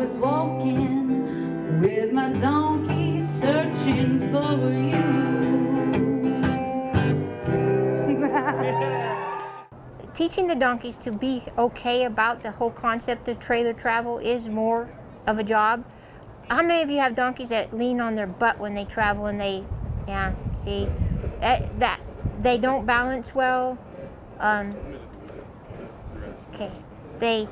was walking with my donkey searching for you. Teaching the donkeys to be okay about the whole concept of trailer travel is more of a job. How many of you have donkeys that lean on their butt when they travel and they, yeah, see, that they don't balance well? Okay, they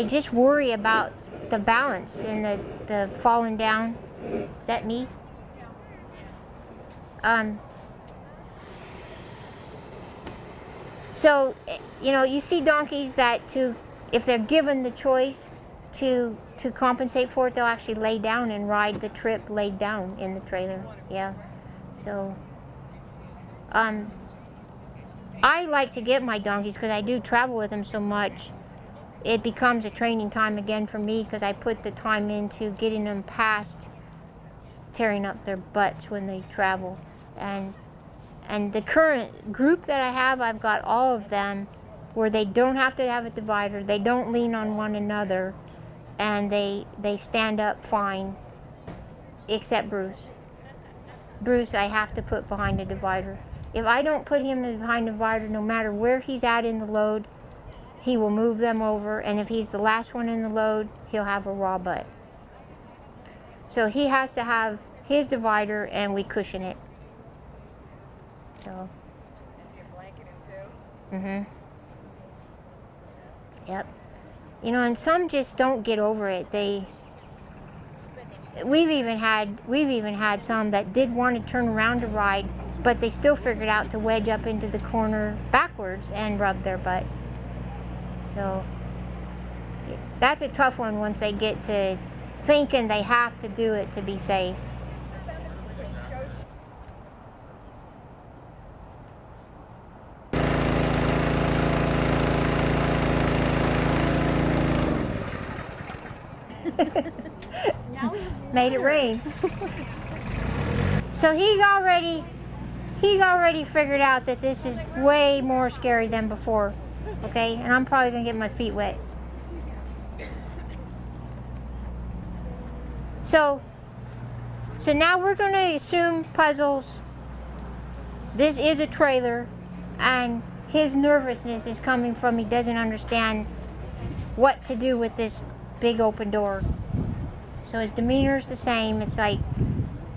just worry about the balance and the falling down. Is that me? So, you know, you see donkeys that if they're given the choice to compensate for it, they'll actually lay down and ride the trip laid down in the trailer. Yeah. So, I like to get my donkeys because I do travel with them so much. It becomes a training time again for me because I put the time into getting them past tearing up their butts when they travel. And the current group that I have, I've got all of them where they don't have to have a divider, they don't lean on one another, and they stand up fine, except Bruce. Bruce, I have to put behind a divider. If I don't put him behind a divider, no matter where he's at in the load, he will move them over, and if he's the last one in the load, he'll have a raw butt. So he has to have his divider, and we cushion it. So. You blanket him too? Mm-hmm. Yep. You know, and some just don't get over it. We've even had some that did want to turn around to ride, but they still figured out to wedge up into the corner backwards and rub their butt. So that's a tough one once they get to thinking they have to do it to be safe. Made it rain. So he's already figured out that this is way more scary than before. Okay, and I'm probably gonna get my feet wet. So now we're gonna assume Puzzles. This is a trailer, and his nervousness is coming from he doesn't understand what to do with this big open door. So his demeanor's the same. It's like,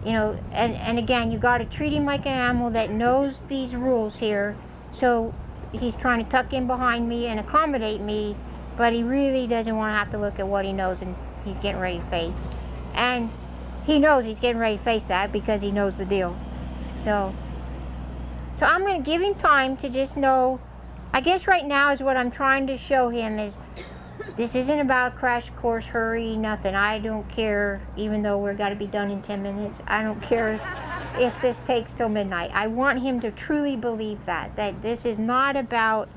you know, and again, you got to treat him like an animal that knows these rules here. So he's trying to tuck in behind me and accommodate me, but he really doesn't want to have to look at what he knows and he's getting ready to face. And he knows he's getting ready to face that because he knows the deal. So I'm going to give him time to just know. I guess right now is what I'm trying to show him is this isn't about crash course, hurry, nothing. I don't care, even though we're got to be done in 10 minutes. I don't care if this takes till midnight. I want him to truly believe that this is not about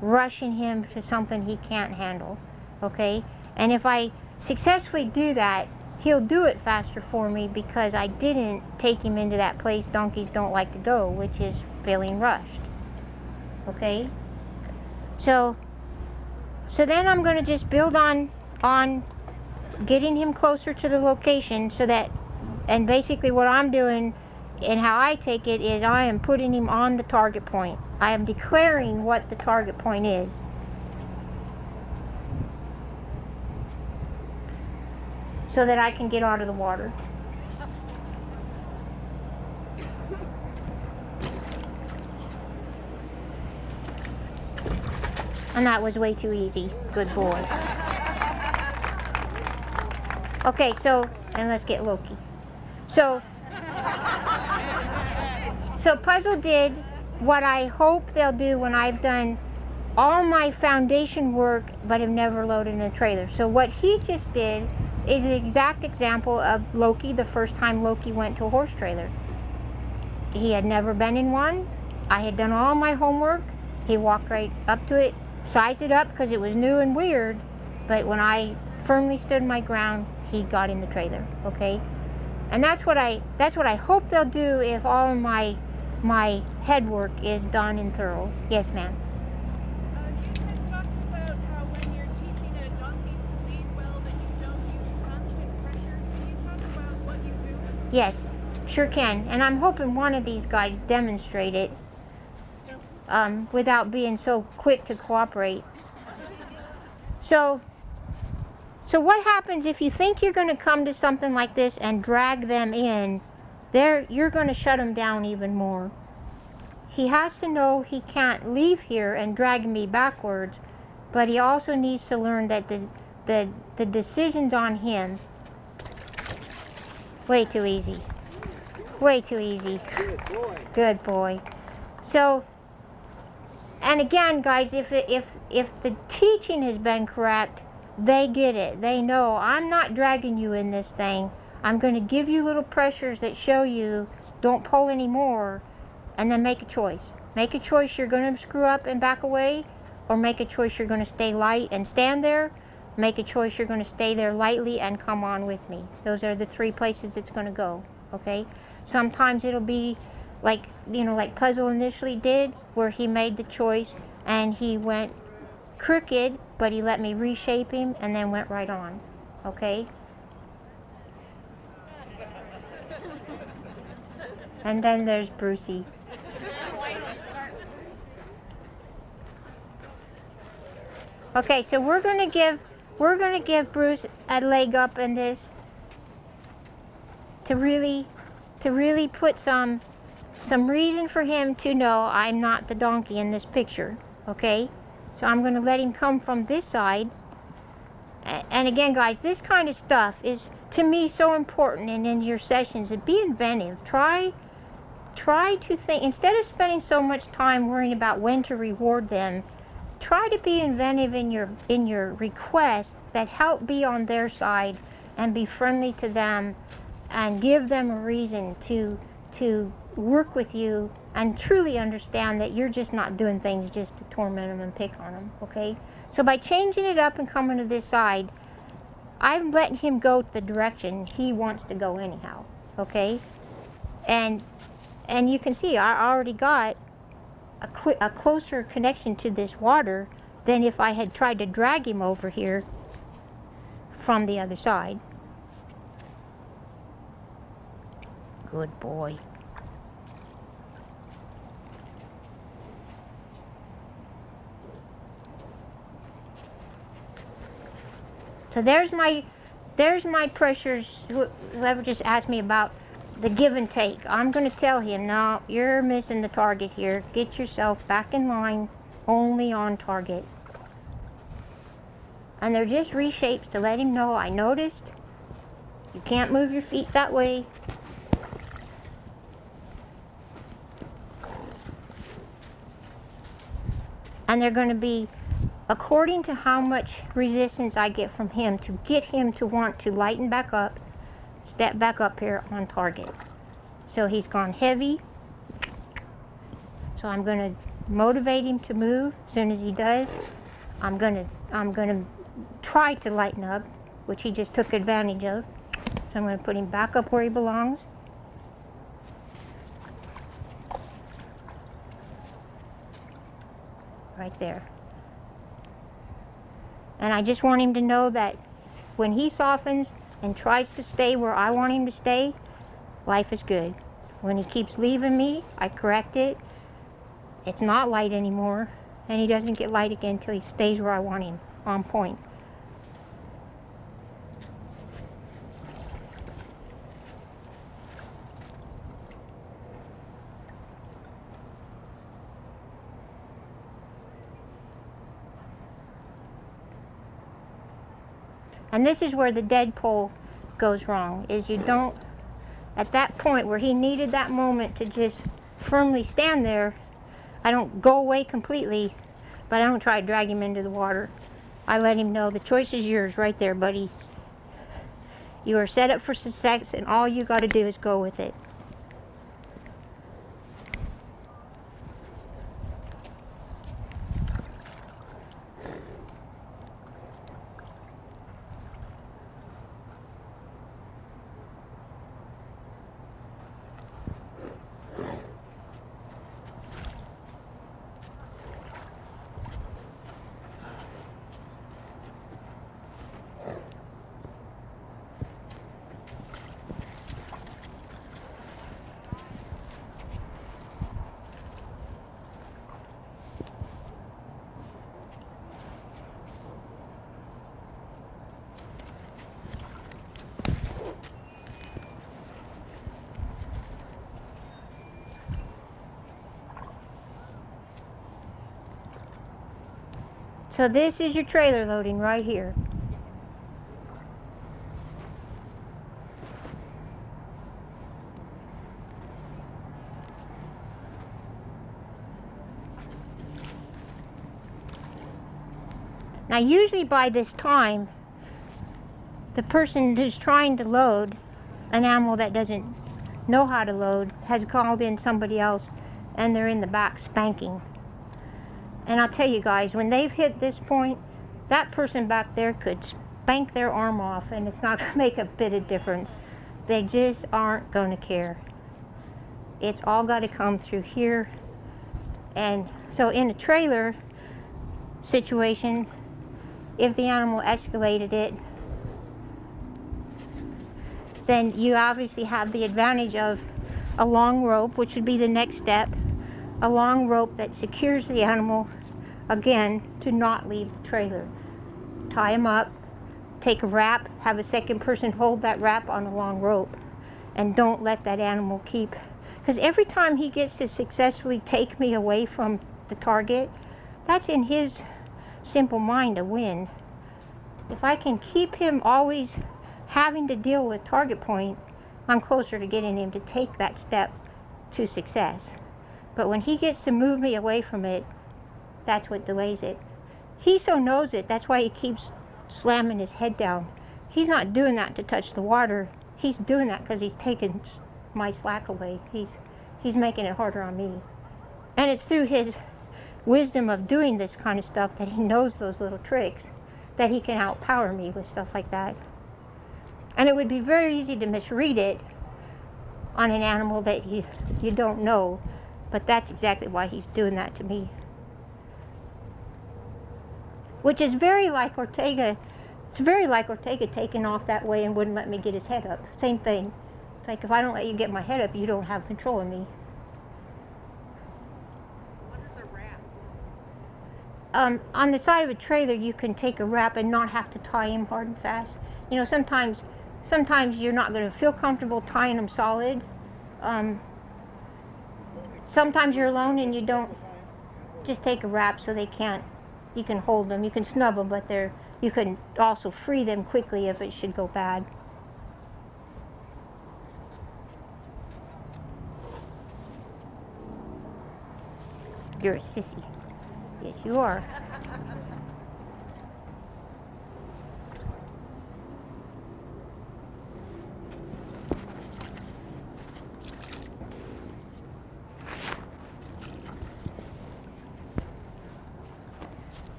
rushing him to something he can't handle, okay? And if I successfully do that, he'll do it faster for me because I didn't take him into that place donkeys don't like to go, which is feeling rushed, okay? So then I'm going to just build on getting him closer to the location so that, and basically what I'm doing and how I take it is I am putting him on the target point. I am declaring what the target point is. So that I can get out of the water. And that was way too easy. Good boy. Okay, so, and let's get Loki. So Puzzle did what I hope they'll do when I've done all my foundation work but have never loaded in a trailer. So what he just did is an exact example of Loki the first time Loki went to a horse trailer. He had never been in one. I had done all my homework. He walked right up to it, sized it up because it was new and weird, but when I firmly stood my ground, he got in the trailer, okay? And that's what I hope they'll do if all of my head work is done and thorough. Yes, ma'am. You guys talked about when you're Yes, sure can. And I'm hoping one of these guys demonstrate it without being so quick to cooperate. So what happens if you think you're going to come to something like this and drag them in? You're going to shut them down even more. He has to know he can't leave here and drag me backwards, but he also needs to learn that the decision's on him. Way too easy. Way too easy. Good boy. Good boy. So, and again, guys, if the teaching has been correct, they get it. They know I'm not dragging you in this thing. I'm going to give you little pressures that show you don't pull anymore, and then make a choice. Make a choice you're going to screw up and back away, or make a choice you're going to stay light and stand there. Make a choice you're going to stay there lightly and come on with me. Those are the three places it's going to go, okay? Sometimes it'll be like, like Puzzle initially did, where he made the choice and he went crooked, but he let me reshape him and then went right on, okay? And then there's Brucey. Okay, so we're gonna give Bruce a leg up in this to really put some reason for him to know I'm not the donkey in this picture. Okay, so I'm gonna let him come from this side. And again, guys, this kind of stuff is to me so important. And in your sessions, and be inventive. Try to think, instead of spending so much time worrying about when to reward them. Try to be inventive in your requests that help be on their side, and be friendly to them, and give them a reason to work with you, and truly understand that you're just not doing things just to torment them and pick on them. Okay, so by changing it up and coming to this side, I'm letting him go the direction he wants to go anyhow. Okay, and you can see I already got a closer connection to this water than if I had tried to drag him over here from the other side. Good boy. So there's my pressures. Whoever just asked me about the give and take, I'm going to tell him, no, you're missing the target here. Get yourself back in line, only on target. And they're just reshapes to let him know I noticed. You can't move your feet that way. And they're going to be according to how much resistance I get from him to get him to want to lighten back up, step back up here on target. So he's gone heavy. So I'm going to motivate him to move. As soon as he does, I'm going to try to lighten up, which he just took advantage of. So I'm going to put him back up where he belongs. Right there. And I just want him to know that when he softens and tries to stay where I want him to stay, life is good. When he keeps leaving me, I correct it. It's not light anymore, and he doesn't get light again until he stays where I want him, on point. And this is where the dead pull goes wrong, is you don't, at that point where he needed that moment to just firmly stand there, I don't go away completely, but I don't try to drag him into the water. I let him know the choice is yours right there, buddy. You are set up for success, and all you got to do is go with it. So this is your trailer loading right here. Now usually by this time, the person who's trying to load an animal that doesn't know how to load has called in somebody else and they're in the back spanking. And I'll tell you guys, when they've hit this point, that person back there could spank their arm off and it's not going to make a bit of difference. They just aren't going to care. It's all got to come through here. And so in a trailer situation, if the animal escalated it, then you obviously have the advantage of a long rope, which would be the next step. A long rope that secures the animal, again, to not leave the trailer. Tie him up, take a wrap, have a second person hold that wrap on a long rope, and don't let that animal keep, because every time he gets to successfully take me away from the target, that's in his simple mind a win. If I can keep him always having to deal with target point, I'm closer to getting him to take that step to success. But when he gets to move me away from it, that's what delays it. He so knows it, that's why he keeps slamming his head down. He's not doing that to touch the water. He's doing that because he's taking my slack away. He's making it harder on me. And it's through his wisdom of doing this kind of stuff that he knows those little tricks, that he can outpower me with stuff like that. And it would be very easy to misread it on an animal that you don't know, but that's exactly why he's doing that to me. Which is very like Ortega. It's very like Ortega taking off that way and wouldn't let me get his head up. Same thing. It's like, if I don't let you get my head up, you don't have control of me. What is the wrap? On the side of a trailer, you can take a wrap and not have to tie him hard and fast. You know, sometimes you're not going to feel comfortable tying them solid. Sometimes you're alone and you don't. Just take a wrap so they can't. You can hold them, you can snub them, but you can also free them quickly if it should go bad. You're a sissy. Yes, you are.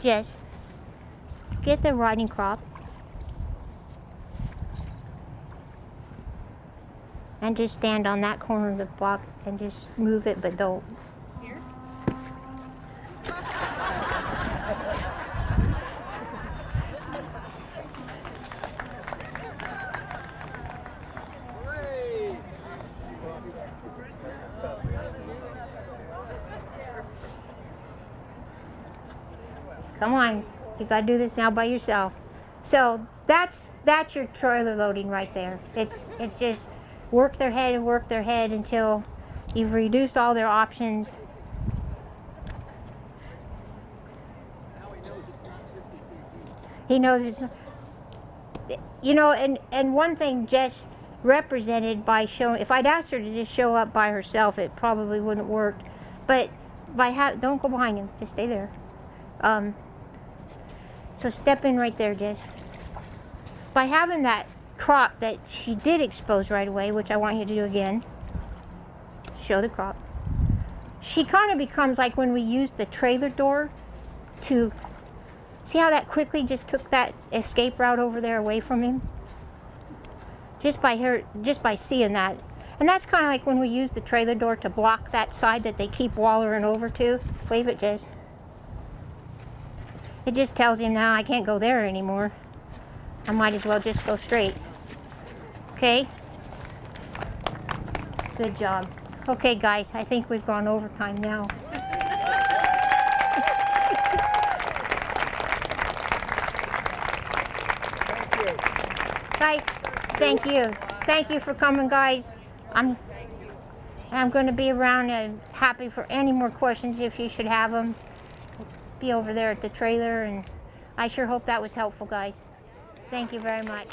Just get the riding crop and just stand on that corner of the block and just move it, but don't. Here? Come on, you gotta do this now by yourself. So that's your trailer loading right there. It's just work their head until you've reduced all their options. He knows it's not, you know, and one thing Jess represented by showing, if I'd asked her to just show up by herself, it probably wouldn't work. But don't go behind him, just stay there. So step in right there, Jess. By having that crop that she did expose right away, which I want you to do again, show the crop. She kind of becomes like when we used the trailer door to, see how that quickly just took that escape route over there away from him? Just by seeing that. And that's kind of like when we use the trailer door to block that side that they keep wallering over to. Wave it, Jess. It just tells him now I can't go there anymore. I might as well just go straight. Okay? Good job. Okay, guys, I think we've gone overtime now. Guys, thank you. Thank you for coming, guys. I'm going to be around and happy for any more questions if you should have them. be over there at the trailer, and I sure hope that was helpful, guys. Thank you very much.